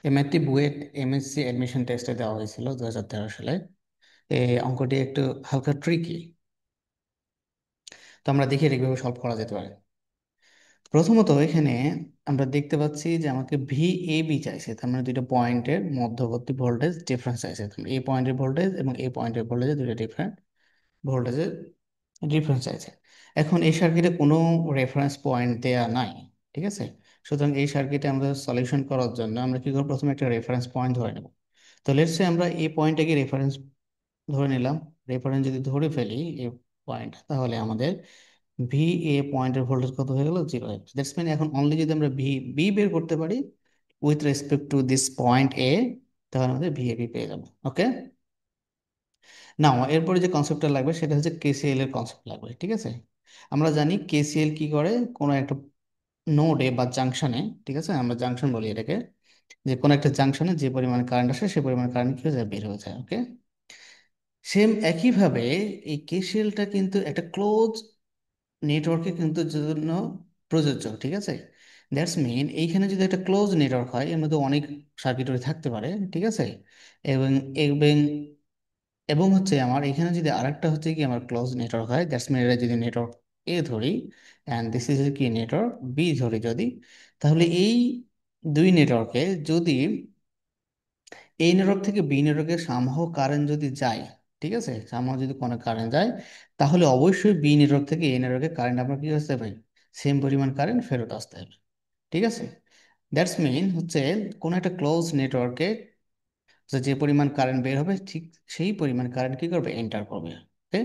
MIT BUET MSc admission টেস্টে দেওয়া হয়েছিল 2013 সালে। এই অঙ্কটি একটু হালকা ট্রিকি। তো আমরা দেখি এটা কিভাবে সলভ করা যেতে পারে। প্রথমত এখানে আমরা দেখতে পাচ্ছি যে আমাকে ভি এ বি চাইছে, তার মানে দুইটা পয়েন্টের মধ্যবর্তী ভোল্টেজ ডিফারেন্স চাইছে। এই পয়েন্টের ভোল্টেজ এবং এই পয়েন্টের ভোল্টেজে দুইটা ডিফারেন্ট ভোল্টেজের ডিফারেন্স চাইছে। এখন এই সার্কিটে কোনো রেফারেন্স পয়েন্ট দেয়া নাই, ঠিক আছে। সুতরাং এই সার্কিটে আমরা সলিউশন করার জন্য আমরা কি করব, প্রথমে একটা রেফারেন্স পয়েন্ট ধরে নেব। তো লেটস সে আমরা এই পয়েন্টটাকে রেফারেন্স ধরে নিলাম। রেফারেন্স যদি ধরে ফেলি এই পয়েন্ট, তাহলে আমাদের ভি এ পয়েন্টের ভোল্টেজ কত হয়ে গেল, 0 হয়ে গেল। দ্যাটস মিন এখন অনলি যদি আমরা ভি বি বের করতে পারি with respect to this point এ, তাহলে আমাদের ভি এ বি পেয়ে যাবো। ওকে, নাও এরপরে যে কনসেপ্টটা লাগবে সেটা হচ্ছে কেসিএল এর কনসেপ্ট লাগবে, ঠিক আছে। আমরা জানি কেসিএল কি করে, কোনো একটা নোডে বা জাংশনে, ঠিক আছে, আমরা জাংশন বলি এটাকে, যে কোনো একটা জাংশনে যে পরিমাণ কারেন্ট আসে সে পরিমাণ কারেন্ট কি হয়ে যায়, বের হয়ে যায়। ওকে, সেম একইভাবে এই কেসিএলটা কিন্তু একটা ক্লোজ নেটওয়ার্কে কিন্তু জন্য প্রযোজ্য, ঠিক আছে। দ্যাটস মিন এইখানে যদি একটা ক্লোজ নেটওয়ার্ক হয় এর মধ্যে অনেক সার্কিটরি থাকতে পারে, ঠিক আছে। এবং এবং এবং হচ্ছে আমার এখানে যদি আরেকটা হচ্ছে কি আমার ক্লোজ নেটওয়ার্ক হয়, দ্যাটস মিন এটা যদি নেটওয়ার্ক এ ধরি অ্যান্ড দিস ইজ কি নেটওয়ার্ক বি ধরি যদি, তাহলে এই দুই নেটওয়ার্কে যদি এই নেটওয়ার্ক থেকে বি নেটওয়ার্কে সামহাও কারেন্ট যদি যায়, ঠিক আছে, সামহাও যদি কোনো কারেন্ট যায়, তাহলে অবশ্যই বি নেটওয়ার্ক থেকে এই নেটওয়ার্কে কারেন্ট আপনার কি আসতে হবে, সেম পরিমাণ কারেন্ট ফেরত আসতে হবে, ঠিক আছে। দ্যাটস মিন হচ্ছে কোনো একটা ক্লোজ নেটওয়ার্কে যে পরিমাণ কারেন্ট বের হবে ঠিক সেই পরিমাণ কারেন্ট কি করবে, এন্টার করবে। ওকে,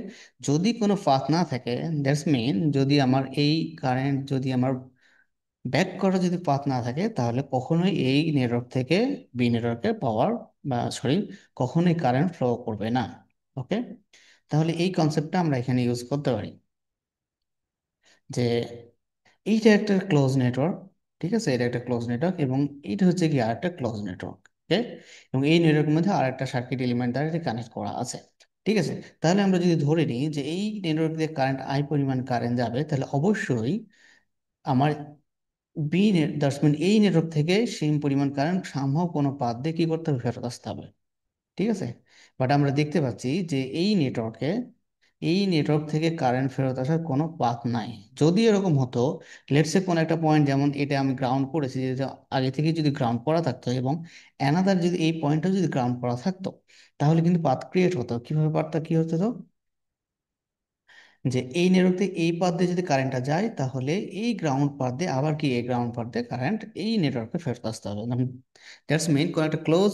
যদি কোনো পাথ না থাকে, দ্যাটস মিন যদি আমার এই কারেন্ট যদি আমার ব্যাক করা যদি পাথ না থাকে, তাহলে কখনোই এই নেটওয়ার্ক থেকে বি নেটওয়ার্কে পাওয়ার বা সরি কখনোই কারেন্ট ফ্লো করবে না। ওকে, তাহলে এই কনসেপ্টটা আমরা এখানে ইউজ করতে পারি যে এইটা একটা ক্লোজ নেটওয়ার্ক, ঠিক আছে, এটা একটা ক্লোজ নেটওয়ার্ক এবং এইটা হচ্ছে কি আর একটা ক্লোজ নেটওয়ার্ক। ওকে, এবং এই নেটওয়ার্কের মধ্যে আর একটা সার্কিট এলিমেন্ট দ্বারা এটা কানেক্ট করা আছে, ঠিক আছে। তাহলে আমরা যদি ধরে নিই যে এই নেটওয়ার্ক দিয়ে কারেন্ট আই পরিমাণ কারেন্ট যাবে, তাহলে অবশ্যই আমার বি নেট দ্যাটস মিন এই নেটওয়ার্ক থেকে সেম পরিমাণ কারেন্ট সম্ভব কোনো পাথ দিয়ে কি করতে হবে, ফেরত আসতে হবে, ঠিক আছে। বাট আমরা দেখতে পাচ্ছি যে এই নেটওয়ার্ক থেকে কারেন্ট ফেরত আসার কোনো পাথ নাই। যদি এরকম হতো, লেটসে কোন একটা পয়েন্ট, যেমন এটা আমি গ্রাউন্ড করেছি, যে আগে থেকে যদি গ্রাউন্ড করা থাকতো এবং অ্যানাদার যদি এই পয়েন্টটা যদি গ্রাউন্ড করা থাকতো, তাহলে কিন্তু পাথ ক্রিয়েট হতো। কিভাবে পাথটা কি হতো, তো যে এই নেটওয়ার্ক থেকে এই পাথ দিয়ে যদি কারেন্টটা যায়, তাহলে এই গ্রাউন্ড পাথ দিয়ে আবার কি এই গ্রাউন্ড পাথ দিয়ে কারেন্ট এই নেটওয়ার্কে ফেরত আসতে হবে। দ্যাটস মিন কোন একটা ক্লোজ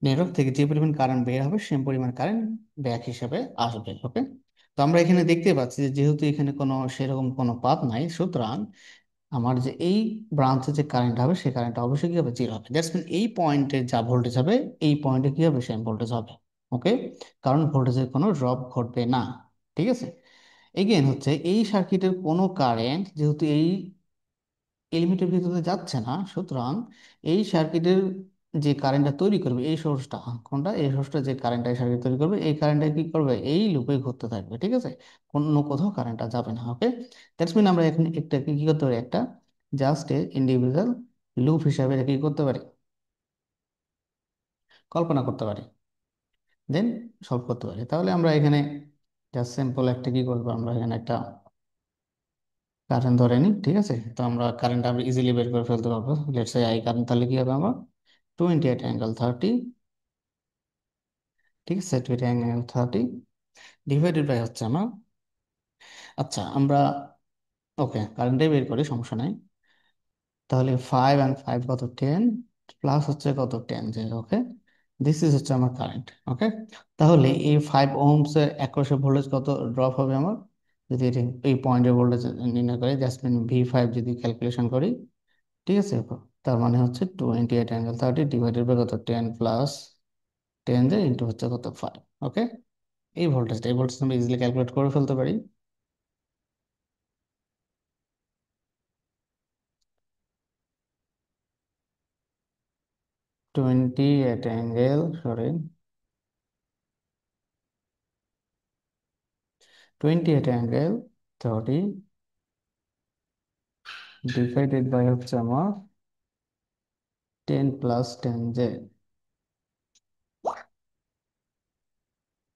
নেটওয়ার্ক থেকে যে পরিমাণ কারেন্ট বের হবে সেম পরিমাণ কারেন্ট ব্যাক হিসাবে আসবে। ওকে, তো আমরা এখানে দেখতে পাচ্ছি যে যেহেতু এখানে কোনো সেরকম কোনো পাথ নাই, সুতরাং আমার যে এই ব্রাঞ্চে যে কারেন্ট হবে সেই কারেন্টটা অবশ্যই কি হবে, 0 হবে। দ্যাটস মিন এই পয়েন্টে যা ভোল্টেজ হবে এই পয়েন্টে কি হবে, সেম ভোল্টেজ হবে। ওকে, কারণ ভোল্টেজের কোনো ড্রপ ঘটবে না, ঠিক আছে। এগেন হচ্ছে এই সার্কিটের কোনো কারেন্ট যেহেতু এই এলিমেন্টের ভিতরে যাচ্ছে না, সুতরাং এই সার্কিটের যে কারেন্টটা তৈরি করবে এই সোর্সটা, কোনটা, এই সোর্সটা যে কারেন্টটা এই সার্কিট তৈরি করবে এই কারেন্টটা কি করবে, এই লুপে ঘুরতে থাকবে, ঠিক আছে, অন্য কোথাও কারেন্টটা যাবে না। ওকে, দ্যাটস মিন আমরা এখন একটাকে কি করতে পারি, একটা জাস্ট ইন্ডিভিজুয়াল লুপ হিসাবে এটাকে কি করতে পারি, কল্পনা করতে পারি, দেন সলভ করতে পারি। তাহলে আমরা এখানে জাস্ট সিম্পল একটা কি করবো, আমরা এখানে একটা কারেন্ট ধরে নিই, ঠিক আছে। তো আমরা কারেন্ট আমরা ইজিলি বের করে ফেলতে পারবো। লেটস সে আই কারেন্ট, তাহলে কি হবে আমার 28 ∠30, ঠিক আছে, 28 ∠30 ডিভাইডেড বাই হচ্ছে আমার, আচ্ছা আমরা ওকে কারেন্টটাই বের করি, সমস্যা নাই। তাহলে 5 and 5 কত, 10, প্লাস হচ্ছে কত, 10 যে, ওকে, দিস ইজ হচ্ছে আমার কারেন্ট। ওকে, তাহলে এই 5 ওহমস এর অ্যাক্রসে ভোল্টেজ কত ড্রপ হবে আমার, যদি এই পয়েন্টের ভোল্টেজ নির্ণয় করি, জাস্ট মিন V5 যদি ক্যালকুলেশন করি, ঠিক আছে। তার মানে হচ্ছে 28 ∠30 ডিভাইডেড বাই কত, 10 প্লাস 10 যে ইন্টু হচ্ছে কত, 5। ওকে, এই ভোল্টেজ আমরা ইজিলি ক্যালকুলেট করে ফেলতে পারি। 28 ∠30 ডিভাইডেড বাই হচ্ছে আমার 10 + 10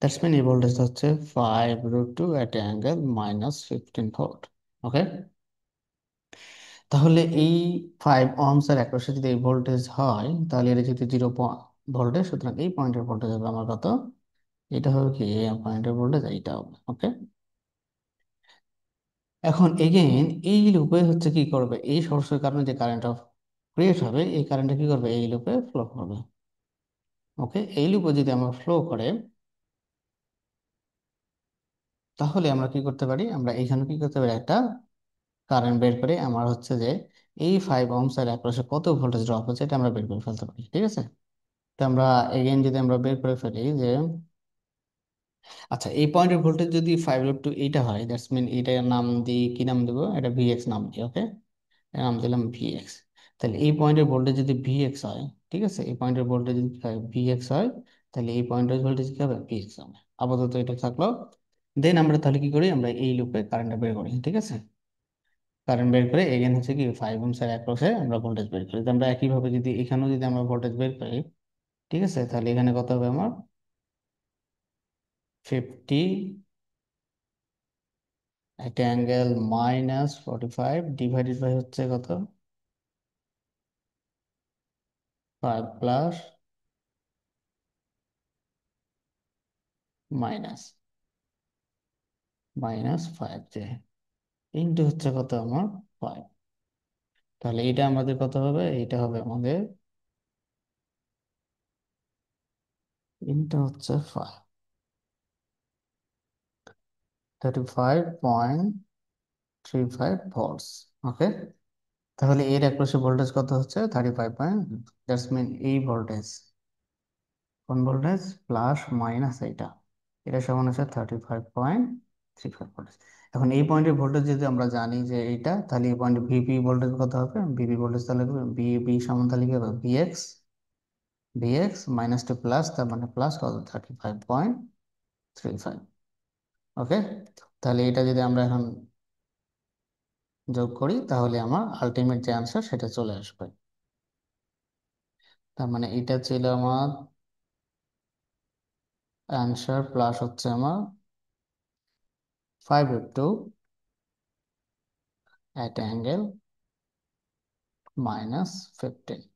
দ্যাটস মিন এই ভোল্টেজ হচ্ছে 5√2 অ্যাট অ্যাঙ্গেল -15 ভোল্ট। ওকে, তাহলে এই 5 ohms এর অ্যাক্রসে যদি এই ভোল্টেজ হয়, তাহলে এটা যদি 0 ভোল্টেজ, সুতরাং এই পয়েন্টের ভোল্টেজ হবে আমার কত? এটা হবে কি, এই পয়েন্টের ভোল্টেজ এইটা হবে। ওকে, এখন এগেইন এই লুপে হচ্ছে কি করবে, এই সোর্সের কারণে যে কারেন্ট অফ ক্রিয়েট হবে, এই কারেন্টটা কি করবে, এই লুপে ফ্লো করবে। ওকে, এই লুপে যদি আমরা ফ্লো করে, তাহলে আমরা কি করতে পারি, আমরা এইখানে কি করতে পারি, একটা কারেন্ট বের করে আমার হচ্ছে যে এই 5 ohms এর অ্যাক্রসে কত ভোল্টেজ ড্রপ হচ্ছে এটা আমরা বের করে ফেলতে পারি। ঠিক আছে, তো আমরা এগেইন যদি আমরা বের করে ফেলি যে, আচ্ছা এই পয়েন্টের ভোল্টেজ যদি 5√2 এইটা হয়, দ্যাটস মিন এইটার নাম দিই, কি নাম দেবো, এটা ভিএক্স নাম দিই। ওকে, নাম দিলাম ভিএক্স। তাহলে এই পয়েন্টের ভোল্টেজ যদি ভিএক্স হয়, ঠিক আছে, এই পয়েন্টের ভোল্টেজ যদি ভিএক্স হয়, তাহলে এই পয়েন্টের ভোল্টেজ কি হবে, ভিএক্স হবে। আপাতত এটা থাকলো। দেন আমরা তাহলে কি করি, আমরা এই লুপে কারেন্টটা বের করি। ঠিক আছে, কারেন্ট বের করে এগেন হচ্ছে কি 5 ohms এর অ্যাক্রসে আমরা ভোল্টেজ বের করি। তো আমরা একইভাবে যদি এখানেও যদি আমরা ভোল্টেজ বের করি, ঠিক আছে, তাহলে এখানে কত হবে আমার, 50 একটা অ্যাঙ্গেল -45 ডিভাইডেড বাই হচ্ছে কত, 5 প্লাস মাইনাস -5 যে ইন্টু হচ্ছে কত আমার 5। তাহলে এটা আমাদের কত হবে, এটা হবে আমাদের ইন্টু হচ্ছে 35.35 ভোল্টস। ওকে, তাহলে এর অ্যাক্রসে ভোল্টেজ কত হচ্ছে 35 দ্যাটস মিন এই ভোল্টেজ, কোন ভোল্টেজ, প্লাস মাইনাস এইটা, এটা সমান হচ্ছে 35.35 ভোল্টেজ। এখন এই পয়েন্টের ভোল্টেজ যদি আমরা জানি যে এইটা, তাহলে এই পয়েন্টে ভিপি ভোল্টেজ কত হবে, ভিপি ভোল্টেজ তাহলে বি সমান তাহলে কি হবে, ভিএক্স, -2 প্লাস, তার মানে প্লাস কত, 35.35। ওকে, তাহলে এটা যদি আমরা এখন যোগ করি, তাহলে আমার আলটিমেট যে আনসার সেটা চলে আসবে। তার মানে এটা ছিল আমার অ্যান্সার, প্লাস হচ্ছে আমার 5/2 at angle -15।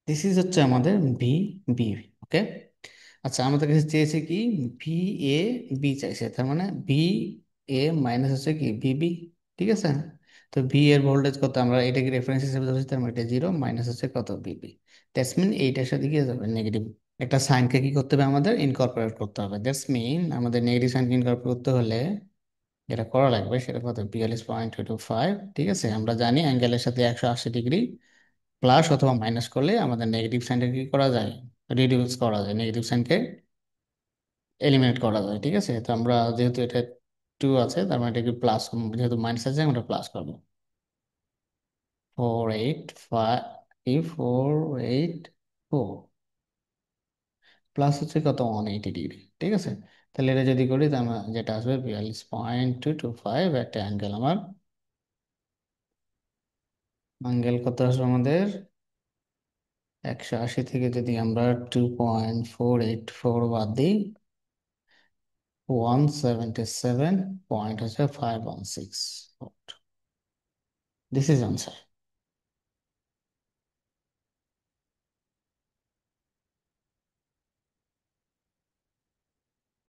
দিস ইজ হচ্ছে আমাদের ভি বি। ওকে, আচ্ছা আমাদের কাছে চেয়েছে কি, ভি এ বি চাইছে, তার মানে ভি এ মাইনাস হচ্ছে কি ভিবি। ঠিক আছে, তো ভি এর ভোল্টেজ কত, আমরা এটাকে রেফারেন্স হিসেবে ধরছি, তার মানে এটা 0 মাইনাস হচ্ছে কত ভিবি। দ্যাটস মিন এইটার সাথে কি হয়ে যাবে, নেগেটিভ একটা সাইনকে কি করতে হবে, আমাদের ইনকর্পোরেট করতে হবে। দ্যাটস মিন আমাদের নেগেটিভ সাইনকে ইনকর্পোরেট করতে হলে যেটা করা লাগবে সেটা কত, 42.225। ঠিক আছে, আমরা জানি অ্যাঙ্গেলের সাথে 180 ডিগ্রি প্লাস অথবা মাইনাস করলে আমাদের নেগেটিভ সাইনটা কি করা যায়, রিডিউস করা যায়, নেগেটিভ সাইনকে এলিমিনেট করা যায়। ঠিক আছে, তো আমরা যেহেতু এটা 2 আছে, তার মানে এটা কি প্লাস, যেহেতু মাইনাস আছে আমরা প্লাস করবো। 485 484 প্লাস হচ্ছে কত, 180 ডিগ্রি। ঠিক আছে, তাহলে এটা যদি করি, তাহলে যেটা আসবে 42.225 একটা অ্যাঙ্গেল আমার, অ্যাঙ্গেল কত আসবে আমাদের, 180 থেকে যদি আমরা 2.484 বাদ দিই, 177 পয়েন্ট হচ্ছে 516 ভোল্ট। This is answer.